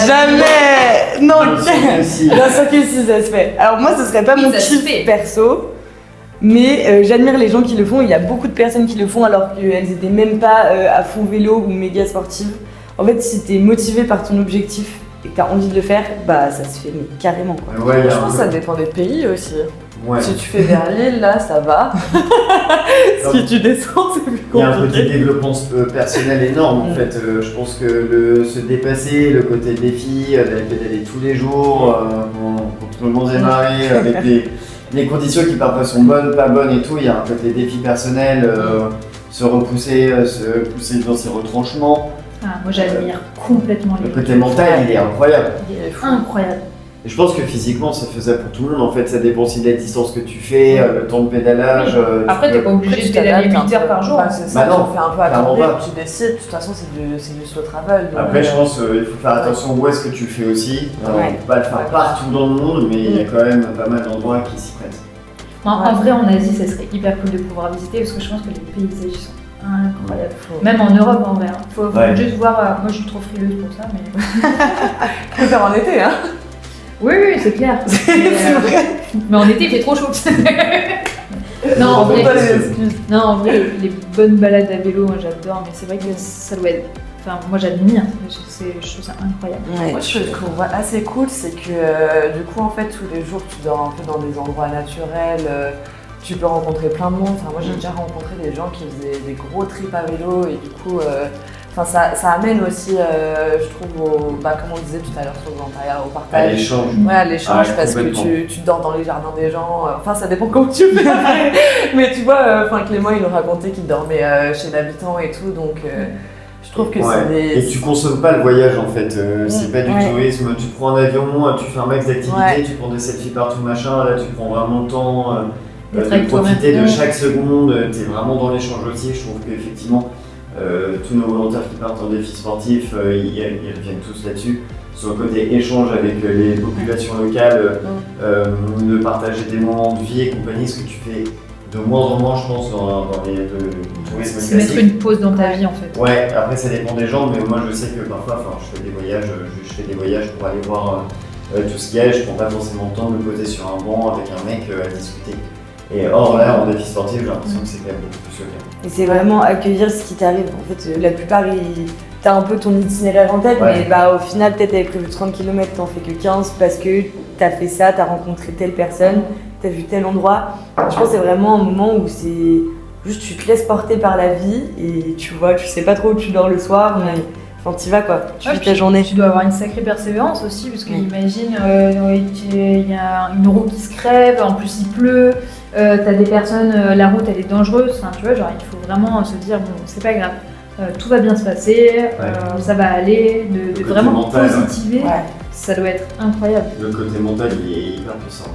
Jamais. Non, Bien sûr que si ça se fait. Alors moi, ce serait pas mon kiff perso. Mais j'admire les gens qui le font. Il y a beaucoup de personnes qui le font alors qu'elles étaient même pas à fond vélo ou méga sportives. En fait, si t'es motivé par ton objectif et que t'as envie de le faire, bah ça se fait mais carrément quoi. Ouais, Je pense que ça dépend des pays aussi. Ouais. Si tu fais vers l'île, là, ça va. Si tu descends, c'est plus compliqué. Il y a un côté développement personnel énorme en fait. Je pense que se dépasser, le côté défi, d'aller pédaler tous les jours, quand tout le monde est marré, avec des conditions qui parfois sont bonnes, pas bonnes et tout, il y a un côté défi personnel, se repousser, se pousser dans ses retranchements. Ah, moi j'admire complètement Le côté mental, il est incroyable. Il est incroyable. Et je pense que physiquement, c'est faisable pour tout le monde. En fait, ça dépend aussi de la distance que tu fais, le temps de pédalage. Après, t'es pas obligé de pédaler 8 heures par jour. Bah, c'est ça, Bah non, tu fais un peu à clairement ton rythme, pas. tu décides. De toute façon, c'est du slow travel. donc, Après, je pense qu'il faut faire attention où est-ce que tu le fais aussi. On Ouais. peut pas le faire partout dans le monde, mais il y a quand même pas mal d'endroits qui s'y prêtent. En vrai, en Asie, ça serait hyper cool de pouvoir visiter parce que je pense que les paysages sont incroyables. Même en Europe, en vrai. Faut juste voir. Moi, je suis trop frileuse pour ça, mais. Tu peux faire en été, hein. Oui, c'est clair. C'est vrai. Mais en été, il fait trop chaud. Non, en vrai, en vrai, les bonnes balades à vélo, moi j'adore, mais c'est vrai que ça doit être. Enfin, moi j'admire, je trouve ça incroyable. Ouais. Moi, ce que je trouve assez cool, c'est que du coup, en fait, tous les jours, tu dors un peu dans des endroits naturels. Tu peux rencontrer plein de monde. Enfin, moi, j'ai déjà rencontré des gens qui faisaient des gros trips à vélo et du coup, ça amène aussi, je trouve, comme on disait tout à l'heure sur le volontariat, au partage. À l'échange. Ouais, à l'échange, parce que complètement. tu dors dans les jardins des gens. Enfin, ça dépend comment tu fais. Mais tu vois, Clément, il nous racontait qu'il dormait chez l'habitant et tout, donc je trouve que c'est des. Et tu consommes pas le voyage en fait, c'est pas du tourisme. Tu prends un avion, tu fais un max d'activités, tu prends des selfies partout, machin. Là, tu prends vraiment le temps de profiter de chaque seconde. Tu es vraiment dans l'échange aussi. Je trouve qu'effectivement, tous nos volontaires qui partent en défi sportif, ils reviennent tous là-dessus. Sur le côté échange avec les populations locales, de partager des moments de vie et compagnie, ce que tu fais de moins en moins, je pense, dans le tourisme C'est mettre une pause dans ta vie en fait. Ouais, après ça dépend des gens, mais moi je sais que parfois, je fais des voyages pour aller voir tout ce qu'il y a, et je prends pas forcément le temps de me poser sur un banc avec un mec à discuter. Et or là, en défi sportif, j'ai l'impression que c'est quand même beaucoup plus le cas. Et c'est vraiment accueillir ce qui t'arrive. En fait, la plupart, t'as un peu ton itinéraire en tête, mais au final, peut-être t'avais prévu 30 km, t'en fais que 15 parce que t'as fait ça, t'as rencontré telle personne, t'as vu tel endroit. Je pense que c'est vraiment un moment où c'est juste tu te laisses porter par la vie et tu vois, tu sais pas trop où tu dors le soir, mais enfin t'y vas quoi, tu vis ta journée. Tu dois avoir une sacrée persévérance aussi, parce que imagine, il y a une roue qui se crève, en plus il pleut, t'as des personnes, la route elle est dangereuse, enfin tu vois, genre il faut vraiment se dire bon c'est pas grave. Tout va bien se passer, ça va aller, de vraiment mental, positiver, ça doit être incroyable. Le côté mental il est hyper puissant.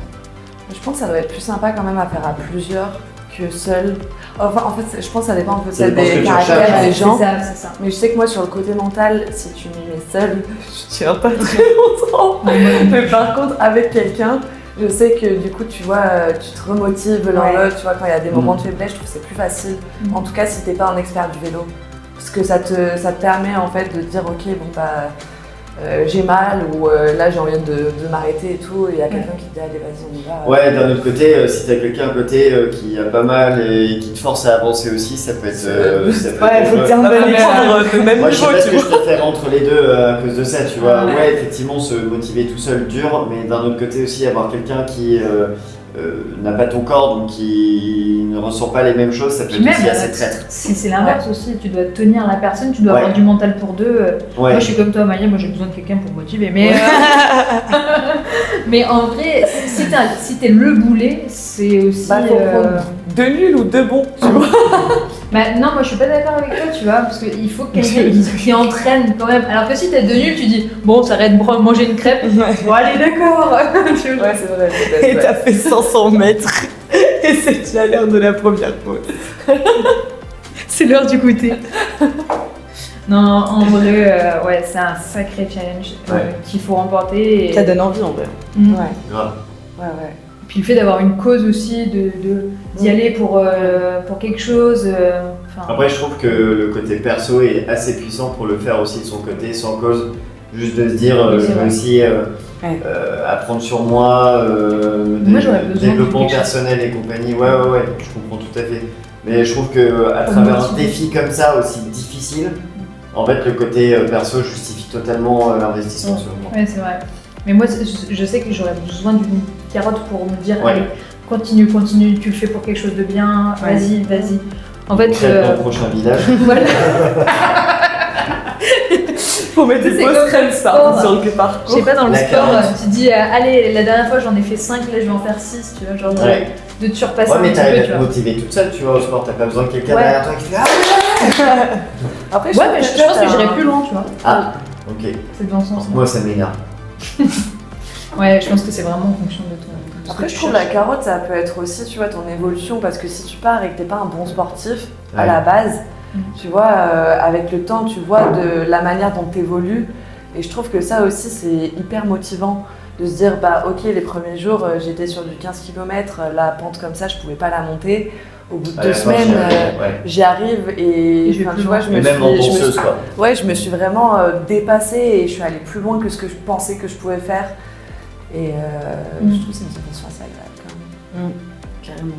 Je pense que ça doit être plus sympa quand même à faire à plusieurs que seul. Enfin, en fait, je pense que ça dépend un peu des caractères des gens. C'est ça. Mais je sais que moi, sur le côté mental, si tu m'y mets seul, je tiens pas très longtemps. Mais par contre, avec quelqu'un, je sais que du coup, tu vois, tu te remotives l'un l'autre. Tu vois, quand il y a des moments de faiblesse, je trouve que c'est plus facile. En tout cas, si t'es pas un expert du vélo. Parce que ça te permet en fait de te dire, ok, bon bah. J'ai mal ou là j'ai envie de m'arrêter et tout, et il y a quelqu'un qui te dit allez vas-y on y va. Ouais, d'un autre côté, si t'as quelqu'un à côté qui a pas mal et qui te force à avancer aussi, ça peut être. Ouais, faut que t'aies un bon équilibre. Moi je sais pas ce que je préfère entre les deux à cause de ça, tu vois. Ouais, effectivement, se motiver tout seul dur, mais d'un autre côté aussi avoir quelqu'un qui n'a pas ton corps, donc qui ne ressent pas les mêmes choses, ça peut être aussi assez traître. C'est l'inverse aussi, tu dois tenir la personne, tu dois avoir du mental pour deux. Moi je suis comme toi Maya, moi j'ai besoin de quelqu'un pour me motiver, mais mais en vrai, si t'es le boulet, c'est aussi... Deux nuls ou deux bons, tu vois. Non, moi je suis pas d'accord avec toi, tu vois, parce qu'il faut quelqu'un qui entraîne quand même. Alors que si t'es deux nuls, tu dis bon, ça arrête de manger une crêpe. Bon, allez, d'accord. Ouais, c'est vrai. Et t'as fait 500 mètres. Et c'est déjà l'heure de la première pause. C'est l'heure du goûter. Non, en vrai, c'est un sacré challenge qu'il faut remporter. Et... Ça donne envie en vrai. Grave. Ouais. Puis le fait d'avoir une cause aussi, d'y aller pour quelque chose. Après, je trouve que le côté perso est assez puissant pour le faire aussi de son côté, sans cause. Juste de se dire, Oui, je c'est veux vrai. aussi apprendre sur moi, Moi, j'aurais besoin de développement quelque chose. personnel et compagnie. Ouais, je comprends tout à fait. Mais je trouve qu'à travers un défi comme ça, aussi difficile, en fait, le côté perso justifie totalement l'investissement sur moi. Ouais, c'est vrai. Mais moi, je sais que j'aurais besoin d'une carotte pour me dire, Ouais. allez, continue, tu le fais pour quelque chose de bien, Ouais. vas-y. En fait, Crève ton prochain village. voilà. Faut mettre C'est des comme grosses crèmes le sport. sur le Je parcours. sais pas, dans le La sport, carotte. tu dis, allez, la dernière fois j'en ai fait 5, là je vais en faire 6, tu vois, genre Ouais. de te surpasser Ouais, un mais petit t'arrives peu, à tu te vois. motiver toute seule, tu vois, au sport. T'as pas besoin de quelqu'un Ouais. derrière toi qui fait Ah Après, Ouais, mais je pense que j'irais plus loin, tu vois. Ah, ok. C'est dans ce sens-là. Moi, ça m'énerve. Ouais, je pense que c'est vraiment en fonction de ton. de ce Après, que je tu trouve la cherches. carotte, ça peut être aussi, tu vois, ton évolution, parce que si tu pars et que t'es pas un bon sportif à Ouais. la base, Mm. tu vois, avec le temps, tu vois de la manière dont t'évolues, et je trouve que ça aussi, c'est hyper motivant de se dire, bah ok, les premiers jours, j'étais sur du 15 km, la pente comme ça, je pouvais pas la monter. Au bout de À 2 la fin, semaines, ouais. j'y arrive et Et je vais enfin, plus tu vois, loin. je me Et même en suis, je me ponceuse, suis- quoi. ouais, je me suis vraiment dépassée et je suis allée plus loin que ce que je pensais que je pouvais faire. Et je trouve que c'est une sensation assez agréable quand même. Carrément.